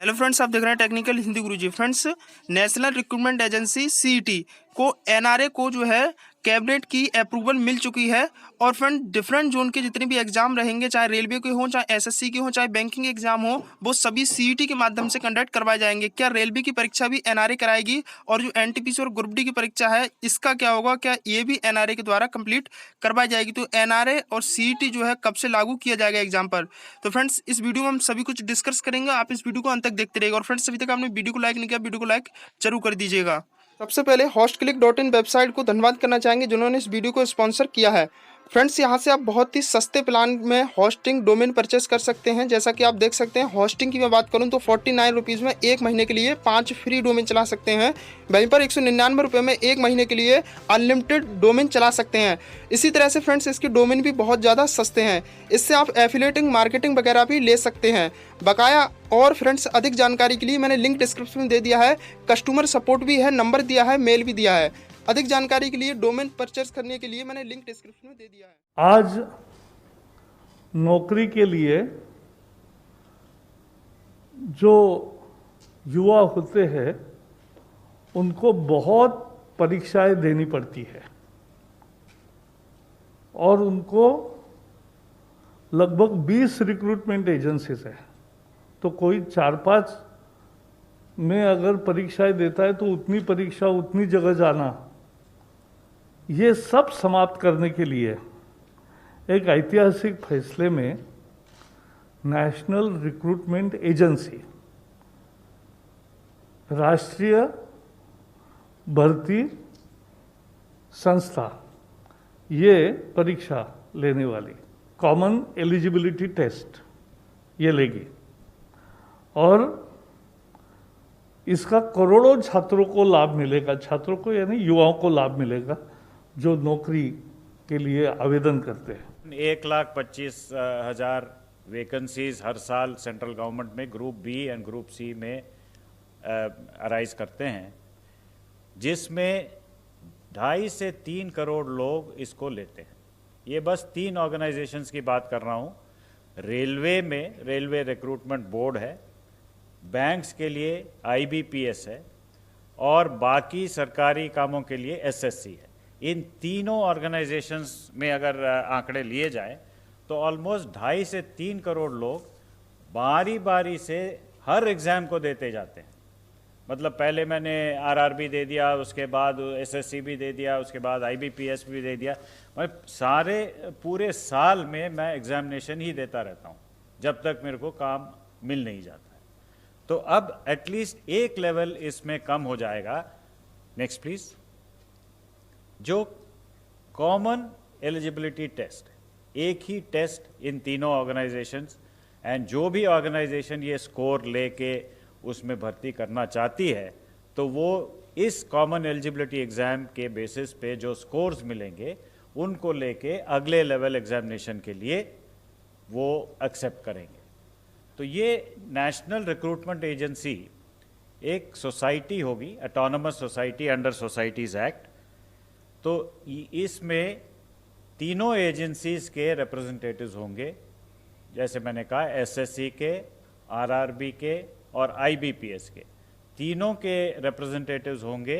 Hello friends, आप देख रहे हैं technical Hindi Guruji. Friends, national recruitment agency CET को एनआरए को जो है कैबिनेट की अप्रूवल मिल चुकी है। और फ्रेंड, डिफरेंट जोन के जितने भी एग्जाम रहेंगे, चाहे रेलवे के हों, चाहे एसएससी के हों, चाहे बैंकिंग एग्जाम हो, वो सभी सीईटी के माध्यम से कंडक्ट करवाए जाएंगे। क्या रेलवे की परीक्षा भी एनआरए कराएगी? और जो एनटीपीसी और ग्रुप डी की परीक्षा है, इसका क्या होगा? क्या ये भी एनआरए के द्वारा कंप्लीट करवाई जाएगी? तो एनआरए और सीईटी जो है कब से लागू किया जाएगा एग्जाम पर? तो फ्रेंड्स, इस वीडियो में हम सभी कुछ डिस्कस करेंगे। आप इस वीडियो को अंत तक देखते रहिएगा। और फ्रेंड्स, अभी तक आपने वीडियो को लाइक नहीं किया, वीडियो को लाइक जरूर कर दीजिएगा। सबसे पहले hostclick.in वेबसाइट को धन्यवाद करना चाहेंगे जिन्होंने इस वीडियो को स्पॉन्सर किया है। फ्रेंड्स, यहाँ से आप बहुत ही सस्ते प्लान में होस्टिंग डोमेन परचेस कर सकते हैं। जैसा कि आप देख सकते हैं, होस्टिंग की मैं बात करूँ तो 49 रुपीज़ में एक महीने के लिए 5 फ्री डोमेन चला सकते हैं। वहीं पर 199 रुपये में एक महीने के लिए अनलिमिटेड डोमेन चला सकते हैं। इसी तरह से फ्रेंड्स, इसके डोमेन भी बहुत ज़्यादा सस्ते हैं। इससे आप एफिलिएटिंग मार्केटिंग वगैरह भी ले सकते हैं बकाया। और फ्रेंड्स, अधिक जानकारी के लिए मैंने लिंक डिस्क्रिप्शन में दे दिया है, कस्टमर सपोर्ट भी है, नंबर दिया है, मेल भी दिया है। अधिक जानकारी के लिए, डोमेन परचेस करने के लिए मैंने लिंक डिस्क्रिप्शन में दे दिया है। आज नौकरी के लिए जो युवा होते हैं उनको बहुत परीक्षाएं देनी पड़ती है और उनको लगभग 20 रिक्रूटमेंट एजेंसीज है। तो कोई 4-5 में अगर परीक्षाएं देता है तो उतनी परीक्षा, उतनी जगह जाना, ये सब समाप्त करने के लिए एक ऐतिहासिक फैसले में नेशनल रिक्रूटमेंट एजेंसी, राष्ट्रीय भर्ती संस्था, ये परीक्षा लेने वाली कॉमन एलिजिबिलिटी टेस्ट ये लेगी और इसका करोड़ों छात्रों को लाभ मिलेगा। छात्रों को यानी युवाओं को लाभ मिलेगा जो नौकरी के लिए आवेदन करते हैं। 1,25,000 वैकेंसीज हर साल सेंट्रल गवर्नमेंट में group B and group C में अराइज करते हैं, जिसमें 2.5 से 3 करोड़ लोग इसको लेते हैं। ये बस 3 ऑर्गेनाइजेशंस की बात कर रहा हूँ। रेलवे में रेलवे रिक्रूटमेंट बोर्ड है, बैंक्स के लिए IBPS है और बाकी सरकारी कामों के लिए SSC है। इन तीनों ऑर्गेनाइजेशंस में अगर आंकड़े लिए जाए तो ऑलमोस्ट 2.5 से 3 करोड़ लोग बारी बारी से हर एग्ज़ाम को देते जाते हैं। मतलब पहले मैंने RRB दे दिया, उसके बाद SSC भी दे दिया, उसके बाद IBPS भी दे दिया। मैं सारे पूरे साल में मैं एग्जामिनेशन ही देता रहता हूँ जब तक मेरे को काम मिल नहीं जाता है। तो अब एटलीस्ट एक लेवल इसमें कम हो जाएगा। Next please. जो कॉमन एलिजिबिलिटी टेस्ट, एक ही टेस्ट इन तीनों ऑर्गेनाइजेशंस, एंड जो भी ऑर्गेनाइजेशन ये स्कोर लेके उसमें भर्ती करना चाहती है तो वो इस कॉमन एलिजिबिलिटी एग्ज़ाम के बेसिस पे जो स्कोर्स मिलेंगे उनको लेके अगले लेवल एग्जामिनेशन के लिए वो एक्सेप्ट करेंगे। तो ये नेशनल रिक्रूटमेंट एजेंसी एक सोसाइटी होगी, autonomous society under societies act. तो इसमें तीनों एजेंसीज के रिप्रेजेंटेटिव्स होंगे, जैसे मैंने कहा SSC के, RRB के और IBPS के। तीनों के रिप्रेजेंटेटिव्स होंगे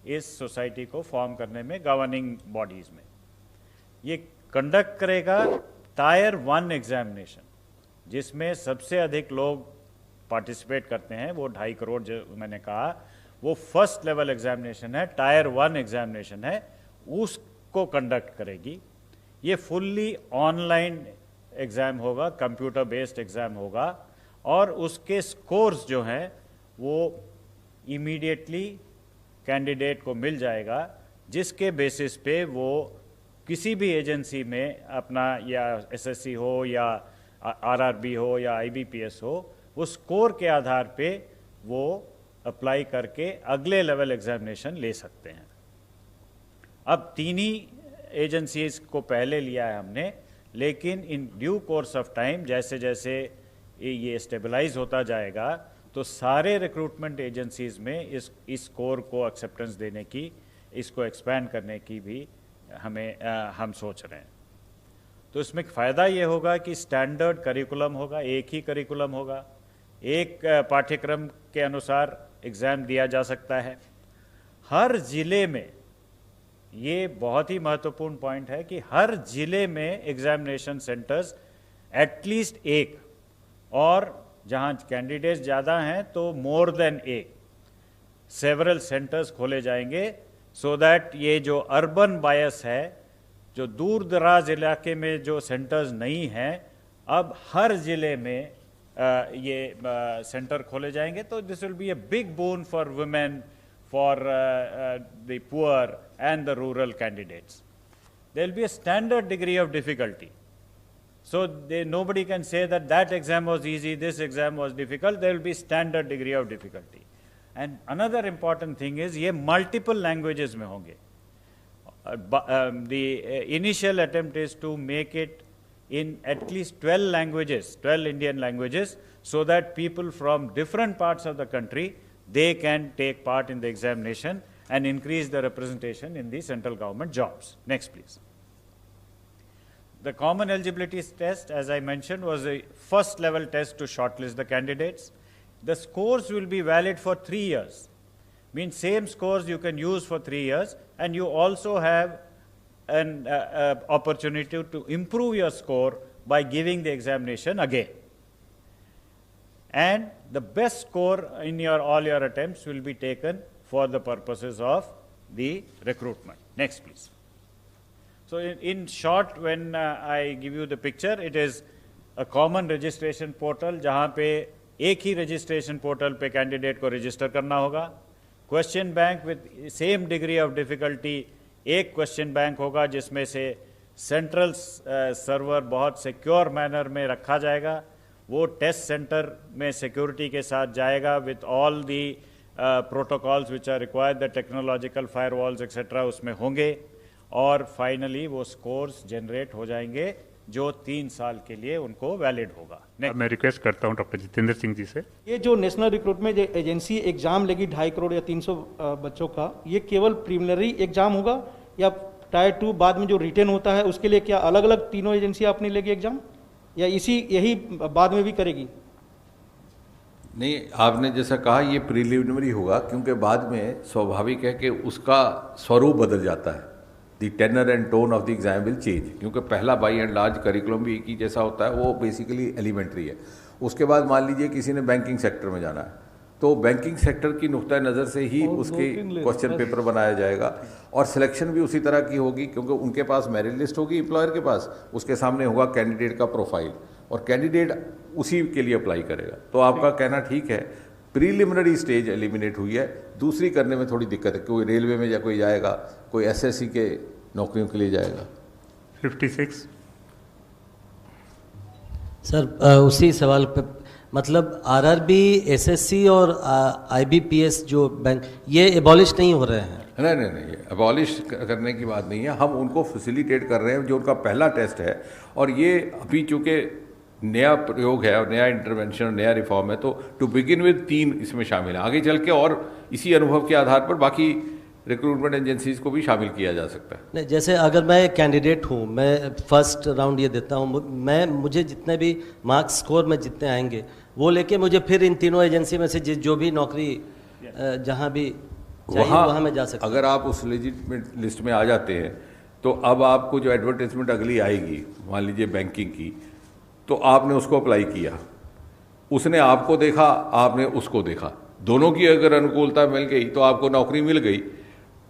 इस सोसाइटी को फॉर्म करने में, गवर्निंग बॉडीज़ में। ये कंडक्ट करेगा टायर 1 एग्जामिनेशन, जिसमें सबसे अधिक लोग पार्टिसिपेट करते हैं, वो 2.5 करोड़ जो मैंने कहा, वो फर्स्ट लेवल एग्जामिनेशन है, टायर 1 एग्जामिनेशन है, उसको कंडक्ट करेगी। ये फुल्ली ऑनलाइन एग्ज़ाम होगा, कंप्यूटर बेस्ड एग्ज़ाम होगा और उसके स्कोर्स जो हैं वो इमीडिएटली कैंडिडेट को मिल जाएगा, जिसके बेसिस पे वो किसी भी एजेंसी में अपना, या SSC हो या RRB हो या IBPS हो, वो स्कोर के आधार पे वो अप्लाई करके अगले लेवल एग्जामिनेशन ले सकते हैं। अब 3 ही एजेंसीज को पहले लिया है हमने, लेकिन in due course of time जैसे जैसे ये स्टेबलाइज होता जाएगा तो सारे रिक्रूटमेंट एजेंसीज में इस स्कोर को एक्सेप्टेंस देने की, इसको एक्सपैंड करने की भी हम सोच रहे हैं। तो इसमें फ़ायदा ये होगा कि स्टैंडर्ड करिकुलम होगा, एक ही करिकुलम होगा, एक पाठ्यक्रम के अनुसार एग्ज़ाम दिया जा सकता है। हर ज़िले में, ये बहुत ही महत्वपूर्ण पॉइंट है कि हर ज़िले में एग्जामिनेशन सेंटर्स एटलीस्ट एक, और जहाँ कैंडिडेट्स ज़्यादा हैं तो मोर देन एक, सेवरल सेंटर्स खोले जाएंगे, सो दैट ये जो अर्बन बायस है, जो दूर दराज इलाके में जो सेंटर्स नहीं हैं, अब हर ज़िले में ये सेंटर खोले जाएंगे। तो this will be a big bone for women, for the poor and the rural candidates. There will be a standard degree of difficulty. So nobody can say that that exam was easy, this exam was difficult. There will be standard degree of difficulty. And another important thing is ये multiple languages में होंगे. The initial attempt is to make it in at least 12 languages, 12 Indian languages, so that people from different parts of the country, they can take part in the examination and increase the representation in the central government jobs. Next, please. The common eligibility test, as I mentioned, was a first level test to shortlist the candidates. The scores will be valid for 3 years. Means same scores you can use for 3 years, and you also have an opportunity to improve your score by giving the examination again. And the best score in all your attempts will be taken for the purposes of the recruitment. Next, please. So in short, when I give you the picture, it is a common registration portal जहाँ पे एक ही registration portal पे candidate को register करना होगा. Question bank with same degree of difficulty, एक question bank होगा जिसमें से central server बहुत secure manner में रखा जाएगा. वो टेस्ट सेंटर में सिक्योरिटी के साथ जाएगा with all the protocols which are required, the technological firewalls etcetera उसमें होंगे, और फाइनली वो स्कोर्स जनरेट हो जाएंगे जो 3 साल के लिए उनको वैलिड होगा. मैं रिक्वेस्ट करता हूं डॉक्टर जितेंद्र सिंह जी से. ये जो नेशनल रिक्रूटमेंट एजेंसी एग्जाम लेगी 2.5 करोड़ या 300 बच्चों का, ये केवल प्रीलिमिनरी एग्जाम होगा या टायर 2 बाद में जो रिटेन होता है उसके लिए क्या अलग अलग तीनों एजेंसी अपनी लेगी एग्जाम, या यही बाद में भी करेगी? नहीं, आपने जैसा कहा ये प्रीलिमिनरी होगा, क्योंकि बाद में स्वाभाविक है कि उसका स्वरूप बदल जाता है. The tenor and tone of the exam will change, क्योंकि पहला बाई एंड लार्ज करिकुलम भी एक ही जैसा होता है, वो बेसिकली एलिमेंट्री है. उसके बाद मान लीजिए किसी ने बैंकिंग सेक्टर में जाना है, तो बैंकिंग सेक्टर की नुक्ता नज़र से ही उसके क्वेश्चन पेपर बनाया जाएगा, और सिलेक्शन भी उसी तरह की होगी, क्योंकि उनके पास मेरिट लिस्ट होगी एम्प्लॉयर के पास, उसके सामने होगा कैंडिडेट का प्रोफाइल, और कैंडिडेट उसी के लिए अप्लाई करेगा. तो आपका कहना ठीक है, प्रीलिमिनरी स्टेज एलिमिनेट हुई है. दूसरी करने में थोड़ी दिक्कत है, कोई रेलवे में या कोई जाएगा, कोई एसएससी के नौकरियों के लिए जाएगा. 56 सर, उसी सवाल पे, मतलब आरआरबी, एसएससी और आईबीपीएस जो बैंक, ये एबॉलिश नहीं हो रहे हैं? नहीं, एबॉलिश करने की बात नहीं है, हम उनको फैसिलिटेट कर रहे हैं, जो उनका पहला टेस्ट है. और ये अभी चूँकि नया प्रयोग है और नया इंटरवेंशन और नया रिफॉर्म है, तो टू बिगिन विद 3 इसमें शामिल है. आगे चल के और इसी अनुभव के आधार पर बाकी रिक्रूटमेंट एजेंसीज को भी शामिल किया जा सकता है. नहीं, जैसे अगर मैं कैंडिडेट हूँ, मैं फर्स्ट राउंड ये देता हूँ, मुझे जितने भी मार्क्स स्कोर में जितने आएंगे वो लेके मुझे फिर इन तीनों एजेंसी में से जो भी नौकरी जहाँ भी चाहिए वहाँ मैं जा सकता हूँ. अगर आप उस लेजिटिमेट लिस्ट में आ जाते हैं, तो अब आपको जो एडवर्टाइजमेंट अगली आएगी, मान लीजिए बैंकिंग की, तो आपने उसको अप्लाई किया, उसने आपको देखा, आपने उसको देखा, दोनों की अगर अनुकूलता मिल गई तो आपको नौकरी मिल गई,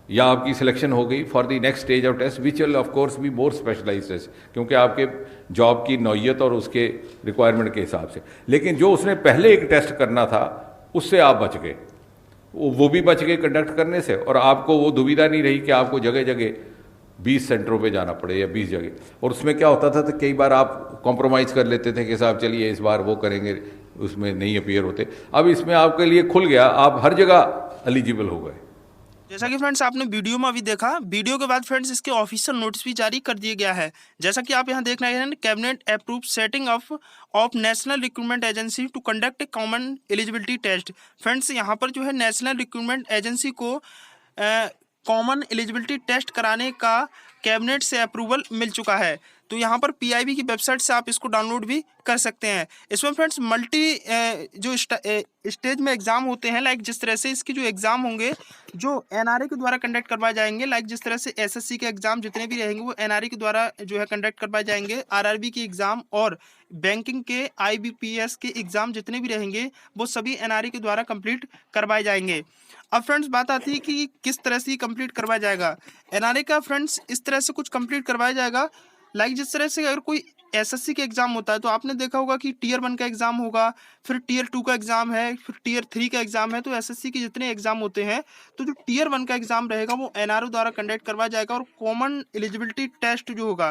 या आपकी सिलेक्शन हो गई for the next stage of test, which will of course be more specialised test, क्योंकि आपके जॉब की नौयत और उसके रिक्वायरमेंट के हिसाब से. लेकिन जो उसने पहले एक टेस्ट करना था, उससे आप बच गए, वो भी बच गए कंडक्ट करने से, और आपको वो दुविधा नहीं रही कि आपको जगह जगह 20 सेंटरों पे जाना पड़े या 20 जगह. और उसमें क्या होता था, तो कई बार आप कॉम्प्रोमाइज़ कर लेते थे कि साहब चलिए इस बार वो करेंगे, उसमें नहीं अपीयर होते. अब इसमें आपके लिए खुल गया, आप हर जगह एलिजिबल हो गए. जैसा कि फ्रेंड्स आपने वीडियो में अभी देखा, वीडियो के बाद फ्रेंड्स इसके ऑफिशियल नोटिस भी जारी कर दिया गया है. जैसा कि आप यहां देख रहे हैं, cabinet approve setting of national recruitment agency to conduct a common eligibility test. Friends यहां पर जो है नेशनल रिक्रूटमेंट एजेंसी को कॉमन एलिजिबिलिटी टेस्ट कराने का कैबिनेट से अप्रूवल मिल चुका है. तो यहाँ पर PIB की वेबसाइट से आप इसको डाउनलोड भी कर सकते हैं। इसमें फ्रेंड्स मल्टी जो स्टेज में एग्जाम होते हैं, लाइक जिस तरह से इसके जो एग्जाम होंगे जो NRA के द्वारा कंडक्ट करवाए जाएंगे, लाइक जिस तरह से SSC के एग्जाम जितने भी रहेंगे वो NRA के द्वारा जो है कंडक्ट करवाए जाएंगे। RRB के एग्जाम और बैंकिंग के IBPS के एग्जाम जितने भी रहेंगे वो सभी NRA के द्वारा कंप्लीट करवाए जाएंगे। अब फ्रेंड्स बात आती है कि किस तरह से कंप्लीट करवाया जाएगा। NRA का फ्रेंड्स इस तरह से कुछ कंप्लीट करवाया जाएगा, लाइक जिस तरह से अगर कोई SSC के एग्जाम होता है तो आपने देखा होगा कि Tier 1 का एग्जाम होगा, फिर Tier 2 का एग्जाम है, फिर Tier 3 का एग्जाम है। तो SSC के जितने एग्जाम होते हैं तो जो Tier 1 का एग्जाम रहेगा वो NRA द्वारा कंडक्ट करवाया जाएगा और कॉमन एलिजिबिलिटी टेस्ट जो होगा,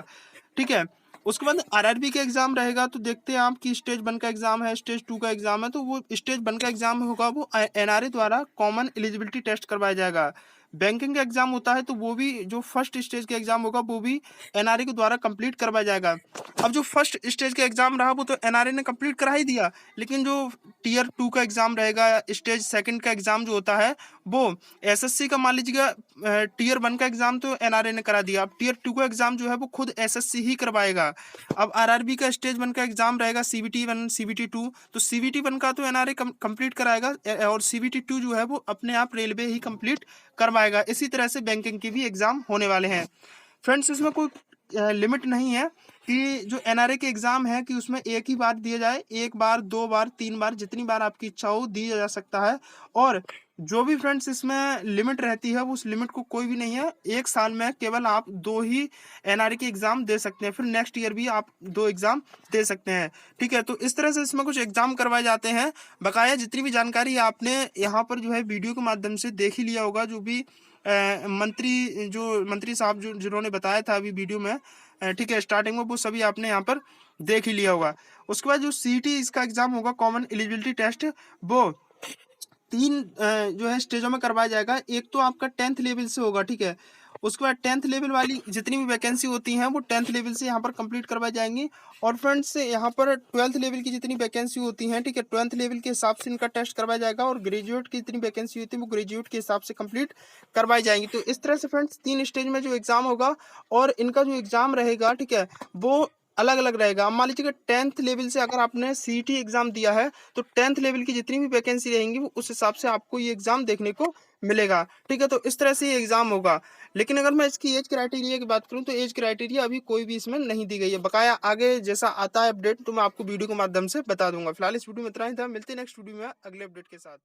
ठीक है। उसके बाद RRB का एग्जाम रहेगा, तो देखते हैं आप कि स्टेज 1 का एग्जाम है, स्टेज 2 का एग्जाम है, तो वो स्टेज 1 का एग्जाम होगा वो NRA द्वारा कॉमन एलिजिबिलिटी टेस्ट करवाया जाएगा। बैंकिंग का एग्जाम होता है तो वो भी जो फर्स्ट स्टेज का एग्जाम होगा वो भी NRA के द्वारा कंप्लीट करवाया जाएगा। अब जो फर्स्ट स्टेज का एग्जाम रहा वो तो NRA ने कंप्लीट करा ही दिया, लेकिन जो Tier 2 का एग्जाम रहेगा, स्टेज 2 का एग्जाम जो होता है वो SSC का मान लीजिएगा Tier 1 का एग्जाम तो NRA ने करा दिया, अब Tier 2 का एग्जाम जो है वो खुद SSC ही करवाएगा। अब RRB का स्टेज 1 का एग्जाम रहेगा CBT 1 CBT 2, तो CBT 1 का तो NRA कंप्लीट कराएगा और CBT 2 जो है वो अपने आप रेलवे ही कंप्लीट करवाएगा। इसी तरह से बैंकिंग के भी एग्जाम होने वाले हैं। फ्रेंड्स इसमें कोई लिमिट नहीं है कि जो NRA के एग्जाम है कि उसमें एक ही बार दिया जाए, 1 बार 2 बार 3 बार जितनी बार आपकी इच्छा हो दिया जा सकता है। और जो भी फ्रेंड्स इसमें लिमिट रहती है वो उस लिमिट को कोई भी नहीं है, 1 साल में केवल आप 2 ही NRA के एग्जाम दे सकते हैं, फिर नेक्स्ट ईयर भी आप 2 एग्जाम दे सकते हैं, ठीक है। तो इस तरह से इसमें कुछ एग्जाम करवाए जाते हैं। बकाया जितनी भी जानकारी आपने यहाँ पर जो है वीडियो के माध्यम से देख ही लिया होगा, जो भी मंत्री साहब जो जिन्होंने बताया था अभी वीडियो में, ठीक है, स्टार्टिंग में, वो सभी आपने यहाँ पर देख ही लिया होगा। उसके बाद जो CET इसका एग्जाम होगा कॉमन एलिजिबिलिटी टेस्ट, वो 3 जो है स्टेजों में करवाया जाएगा। एक तो आपका 10th लेवल से होगा, ठीक है। उसके बाद 10th लेवल वाली जितनी भी वैकेंसी होती हैं वो 10th लेवल से यहाँ पर कंप्लीट करवाई जाएंगी। और फ्रेंड्स यहाँ पर 12th लेवल की जितनी वैकेंसी होती हैं, ठीक है, 12th लेवल के हिसाब से इनका टेस्ट करवाया जाएगा। और ग्रेजुएट की जितनी वैकेंसी होती है वो ग्रेजुएट के हिसाब से कंप्लीट करवाई जाएंगी। तो इस तरह से फ्रेंड्स 3 स्टेज में जो एग्जाम होगा और इनका जो एग्जाम रहेगा, ठीक है, वो अलग अलग रहेगा। अब मान लीजिए 10th लेवल से अगर आपने CET एग्जाम दिया है तो 10th लेवल की जितनी भी वैकेंसी रहेंगी वो उस हिसाब से आपको ये एग्जाम देखने को मिलेगा, ठीक है। तो इस तरह से ये एग्जाम होगा। लेकिन अगर मैं इसकी एज क्राइटेरिया की बात करूं तो एज क्राइटेरिया अभी कोई भी इसमें नहीं दी गई है। बकाया आगे जैसा आता है अपडेट तो मैं आपको वीडियो के माध्यम से बता दूंगा। फिलहाल इस वीडियो में इतना ही था, मिलते हैं नेक्स्ट वीडियो में अगले अपडेट के साथ।